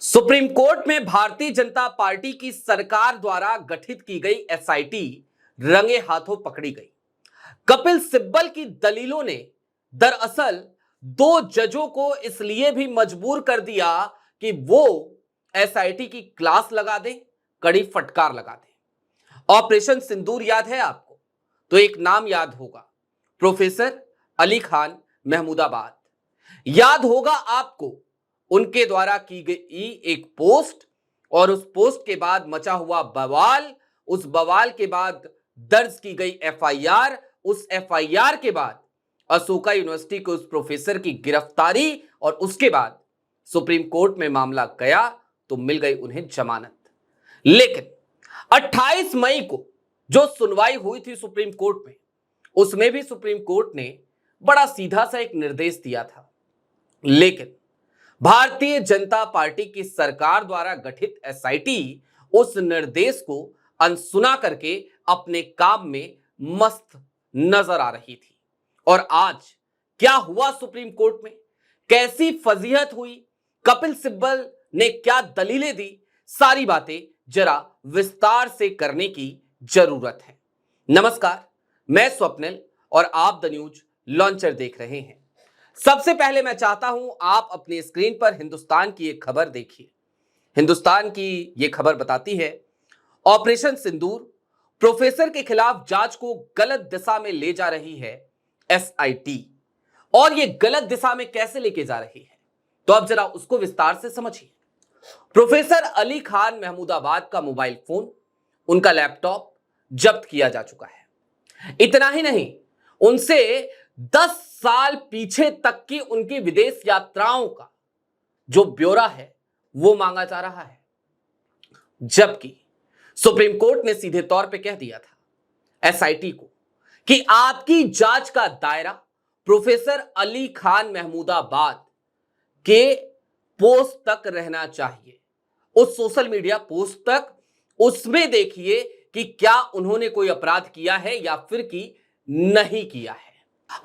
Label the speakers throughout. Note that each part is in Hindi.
Speaker 1: सुप्रीम कोर्ट में भारतीय जनता पार्टी की सरकार द्वारा गठित की गई एसआईटी रंगे हाथों पकड़ी गई। कपिल सिब्बल की दलीलों ने दरअसल दो जजों को इसलिए भी मजबूर कर दिया कि वो एसआईटी की क्लास लगा दें, कड़ी फटकार लगा दें। ऑपरेशन सिंदूर याद है आपको? तो एक नाम याद होगा, प्रोफेसर अली खान महमूदाबाद। याद होगा आपको उनके द्वारा की गई एक पोस्ट, और उस पोस्ट के बाद मचा हुआ बवाल, उस बवाल के बाद दर्ज की गई एफआईआर, उस एफआईआर के बाद अशोका यूनिवर्सिटी के उस प्रोफेसर की गिरफ्तारी, और उसके बाद सुप्रीम कोर्ट में मामला गया तो मिल गई उन्हें जमानत। लेकिन 28 मई को जो सुनवाई हुई थी सुप्रीम कोर्ट में, उसमें भी सुप्रीम कोर्ट ने बड़ा सीधा सा एक निर्देश दिया था। लेकिन भारतीय जनता पार्टी की सरकार द्वारा गठित एसआईटी उस निर्देश को अनसुना करके अपने काम में मस्त नजर आ रही थी। और आज क्या हुआ सुप्रीम कोर्ट में, कैसी फजीहत हुई, कपिल सिब्बल ने क्या दलीलें दी, सारी बातें जरा विस्तार से करने की जरूरत है। नमस्कार, मैं स्वप्निल और आप द न्यूज लॉन्चर देख रहे हैं। सबसे पहले मैं चाहता हूं आप अपनी स्क्रीन पर हिंदुस्तान की एक खबर देखिए। हिंदुस्तान की यह खबर बताती है, ऑपरेशन सिंदूर, प्रोफेसर के खिलाफ जांच को गलत दिशा में ले जा रही है एसआईटी। और यह गलत दिशा में कैसे लेके जा रही है, तो अब जरा उसको विस्तार से समझिए। प्रोफेसर अली खान महमूदाबाद का मोबाइल फोन, उनका लैपटॉप जब्त किया जा चुका है। इतना ही नहीं, उनसे 10 साल पीछे तक की उनकी विदेश यात्राओं का जो ब्यौरा है वो मांगा जा रहा है। जबकि सुप्रीम कोर्ट ने सीधे तौर पे कह दिया था एसआईटी को कि आपकी जांच का दायरा प्रोफेसर अली खान महमूदाबाद के पोस्ट तक रहना चाहिए, उस सोशल मीडिया पोस्ट तक। उसमें देखिए कि क्या उन्होंने कोई अपराध किया है या फिर कि नहीं किया है।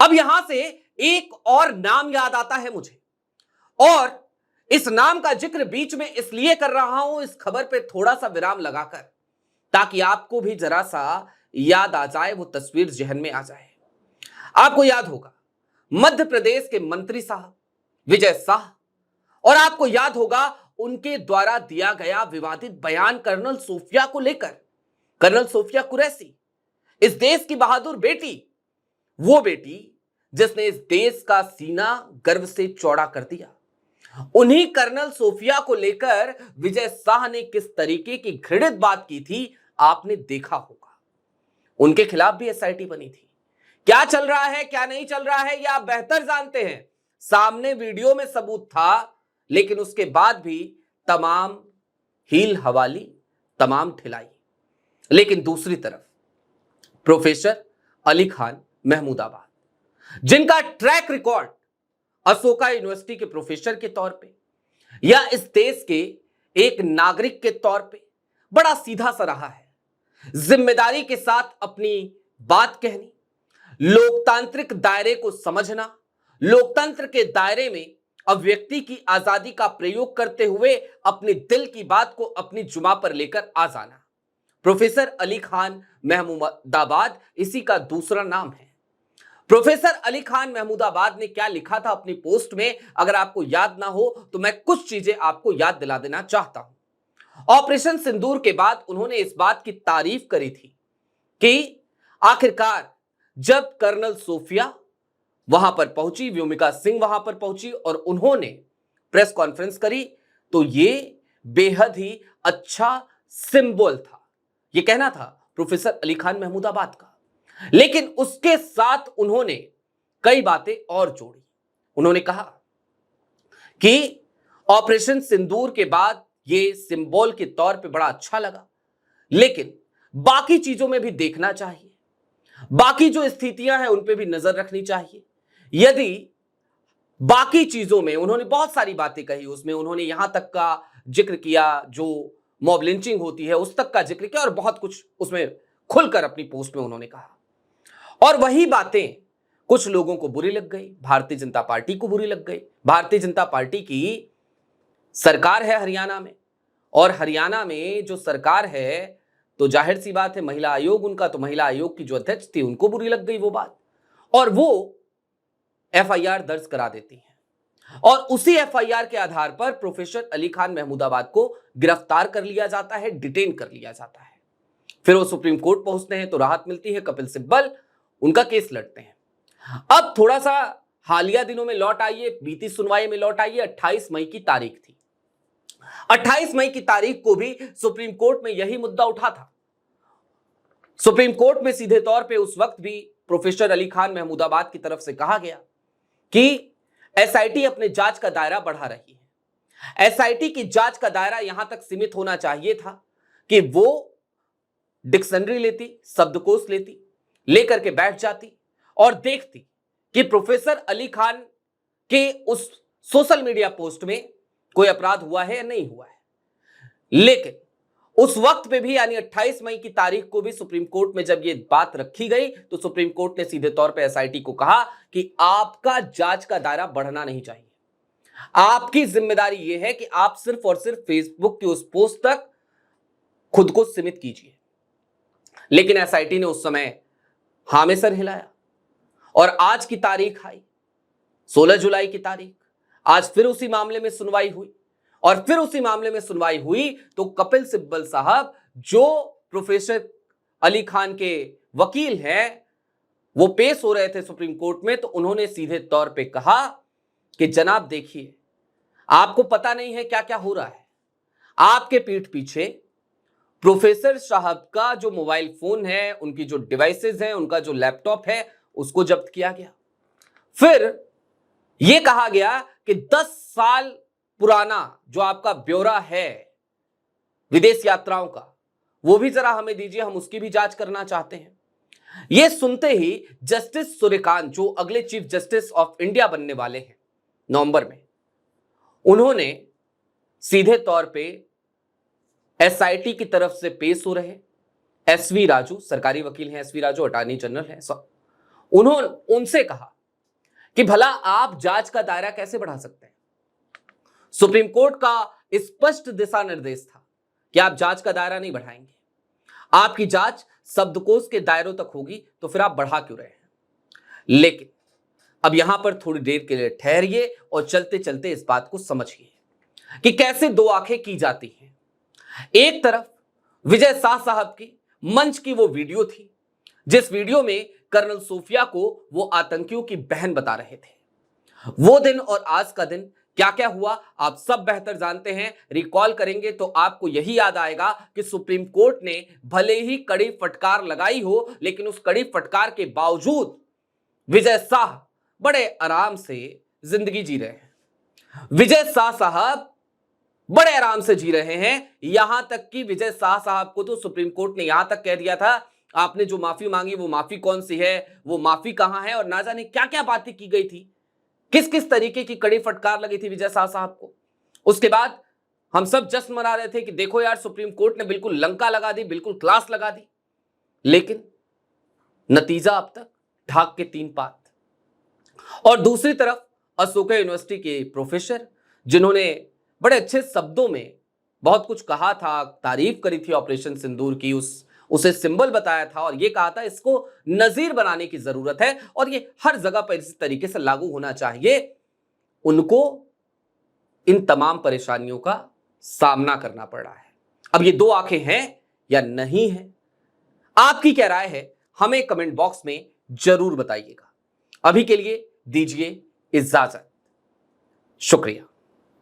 Speaker 1: अब यहां से एक और नाम याद आता है मुझे, और इस नाम का जिक्र बीच में इसलिए कर रहा हूं, इस खबर पे थोड़ा सा विराम लगाकर, ताकि आपको भी जरा सा याद आ जाए, वो तस्वीर जहन में आ जाए। आपको याद होगा मध्य प्रदेश के मंत्री साहब विजय शाह, और आपको याद होगा उनके द्वारा दिया गया विवादित बयान कर्नल सोफिया को लेकर। कर्नल सोफिया कुरैशी, इस देश की बहादुर बेटी, वो बेटी जिसने इस देश का सीना गर्व से चौड़ा कर दिया, उन्हीं कर्नल सोफिया को लेकर विजय शाह ने किस तरीके की घृणित बात की थी आपने देखा होगा। उनके खिलाफ भी एसआईटी बनी थी। क्या चल रहा है क्या नहीं चल रहा है, यह आप बेहतर जानते हैं। सामने वीडियो में सबूत था, लेकिन उसके बाद भी तमाम हील हवाली, तमाम ठिलाई। लेकिन दूसरी तरफ प्रोफेसर अली खान महमूदाबाद, जिनका ट्रैक रिकॉर्ड अशोका यूनिवर्सिटी के प्रोफेसर के तौर पे या इस देश के एक नागरिक के तौर पे बड़ा सीधा सा रहा है। जिम्मेदारी के साथ अपनी बात कहनी, लोकतांत्रिक दायरे को समझना, लोकतंत्र के दायरे में अभिव्यक्ति की आजादी का प्रयोग करते हुए अपने दिल की बात को अपनी जुमा पर लेकर आ जाना। प्रोफेसर अली खान महमूदाबाद इसी का दूसरा नाम है। प्रोफेसर अली खान महमूदाबाद ने क्या लिखा था अपनी पोस्ट में, अगर आपको याद ना हो तो मैं कुछ चीजें आपको याद दिला देना चाहता हूं। ऑपरेशन सिंदूर के बाद उन्होंने इस बात की तारीफ करी थी कि आखिरकार जब कर्नल सोफिया वहां पर पहुंची, व्योमिका सिंह वहां पर पहुंची और उन्होंने प्रेस कॉन्फ्रेंस करी, तो ये बेहद ही अच्छा सिंबल था, ये कहना था प्रोफेसर अली खान महमूदाबाद का। लेकिन उसके साथ उन्होंने कई बातें और जोड़ी। उन्होंने कहा कि ऑपरेशन सिंदूर के बाद ये सिंबल के तौर पे बड़ा अच्छा लगा, लेकिन बाकी चीजों में भी देखना चाहिए, बाकी जो स्थितियां हैं उन पे भी नजर रखनी चाहिए। यदि बाकी चीजों में, उन्होंने बहुत सारी बातें कही, उसमें उन्होंने यहां तक का जिक्र किया जो मॉब लिंचिंग होती है उस तक का जिक्र किया, और बहुत कुछ उसमें खुलकर अपनी पोस्ट में उन्होंने कहा। और वही बातें कुछ लोगों को बुरी लग गई, भारतीय जनता पार्टी को बुरी लग गई। भारतीय जनता पार्टी की सरकार है हरियाणा में, और हरियाणा में जो सरकार है तो जाहिर सी बात है महिला आयोग उनका, तो महिला आयोग की जो अध्यक्ष थी उनको बुरी लग गई वो बात, और वो एफआईआर दर्ज करा देती है। और उसी एफआईआर के आधार पर प्रोफेसर अली खान महमूदाबाद को गिरफ्तार कर लिया जाता है, डिटेन कर लिया जाता है। फिर वो सुप्रीम कोर्ट पहुंचते हैं तो राहत मिलती है, कपिल सिब्बल उनका केस लड़ते हैं। अब थोड़ा सा हालिया दिनों में लौट आइए, बीती सुनवाई में लौट आइए। 28 मई की तारीख थी। 28 मई की तारीख को भी सुप्रीम कोर्ट में यही मुद्दा उठा था। सुप्रीम कोर्ट में सीधे तौर पे उस वक्त भी प्रोफेसर अली खान महमूदाबाद की तरफ से कहा गया कि एसआईटी अपने जांच का दायरा बढ़ा रही है। एसआईटी की जांच का दायरा यहां तक सीमित होना चाहिए था कि वो डिक्शनरी लेती, शब्दकोश लेती, लेकर के बैठ जाती और देखती कि प्रोफेसर अली खान के उस सोशल मीडिया पोस्ट में कोई अपराध हुआ है या नहीं हुआ है। लेकिन उस वक्त पे भी यानी 28 मई की तारीख को भी सुप्रीम कोर्ट में जब ये बात रखी गई तो सुप्रीम कोर्ट ने सीधे तौर पे एसआईटी को कहा कि आपका जांच का दायरा बढ़ना नहीं चाहिए। आपकी जिम्मेदारी यह है कि आप सिर्फ और सिर्फ फेसबुक की उस पोस्ट तक खुद को सीमित कीजिए। लेकिन एसआईटी ने उस समय हां में सर हिलाया और आज की तारीख आई 16 जुलाई की तारीख। आज फिर उसी मामले में सुनवाई हुई और फिर उसी मामले में सुनवाई हुई तो कपिल सिब्बल साहब जो प्रोफेसर अली खान के वकील हैं वो पेश हो रहे थे सुप्रीम कोर्ट में, तो उन्होंने सीधे तौर पे कहा कि जनाब देखिए, आपको पता नहीं है क्या क्या हो रहा है। आपके पीठ पीछे प्रोफेसर साहब का जो मोबाइल फोन है, उनकी जो डिवाइसेस हैं, उनका जो लैपटॉप है उसको जब्त किया गया। फिर यह कहा गया कि 10 साल पुराना जो आपका ब्यौरा है विदेश यात्राओं का वो भी जरा हमें दीजिए, हम उसकी भी जांच करना चाहते हैं। यह सुनते ही जस्टिस सूर्यकांत जो अगले चीफ जस्टिस ऑफ इंडिया बनने वाले हैं नवंबर में, उन्होंने सीधे तौर पे एसआईटी की तरफ से पेश हो रहे एसवी राजू, सरकारी वकील हैं एसवी राजू, अटॉर्नी जनरल हैं, उन्होंने उनसे कहा कि भला आप जांच का दायरा कैसे बढ़ा सकते हैं। सुप्रीम कोर्ट का स्पष्ट दिशा निर्देश था कि आप जांच का दायरा नहीं बढ़ाएंगे, आपकी जांच शब्दकोश के दायरों तक होगी, तो फिर आप बढ़ा क्यों रहे हैं। लेकिन अब यहां पर थोड़ी देर के लिए ठहरिए और चलते चलते इस बात को समझिए कि कैसे दो आंखें की जाती हैं। एक तरफ विजय शाह साहब की मंच की वो वीडियो थी जिस वीडियो में कर्नल सूफिया को वो आतंकियों की बहन बता रहे थे। वो दिन और आज का दिन क्या क्या हुआ आप सब बेहतर जानते हैं। रिकॉल करेंगे तो आपको यही याद आएगा कि सुप्रीम कोर्ट ने भले ही कड़ी फटकार लगाई हो, लेकिन उस कड़ी फटकार के बावजूद विजय शाह बड़े आराम से जिंदगी जी रहे हैं। विजय शाह साहब बड़े आराम से जी रहे हैं। यहां तक कि विजय शाह साहब को तो सुप्रीम कोर्ट ने यहां तक कह दिया था, आपने जो माफी मांगी वो माफी कौन सी है, वो माफी कहां है, और ना जाने क्या क्या बातें की गई थी, किस किस तरीके की कड़ी फटकार लगी थी विजय शाह साहब को। उसके बाद हम सब जश्न मना रहे थे कि देखो यार, सुप्रीम कोर्ट ने बिल्कुल लंका लगा दी, बिल्कुल क्लास लगा दी। लेकिन नतीजा अब तक ढाक के 3 पात। और दूसरी तरफ अशोका यूनिवर्सिटी के प्रोफेसर जिन्होंने बड़े अच्छे शब्दों में बहुत कुछ कहा था, तारीफ करी थी ऑपरेशन सिंदूर की, उसे सिंबल बताया था और यह कहा था इसको नजीर बनाने की जरूरत है और ये हर जगह पर इसी तरीके से लागू होना चाहिए। उनको इन तमाम परेशानियों का सामना करना पड़ रहा है। अब ये दो आंखें हैं या नहीं है, आपकी क्या राय है हमें कमेंट बॉक्स में जरूर बताइएगा। अभी के लिए दीजिए इजाजत, शुक्रिया।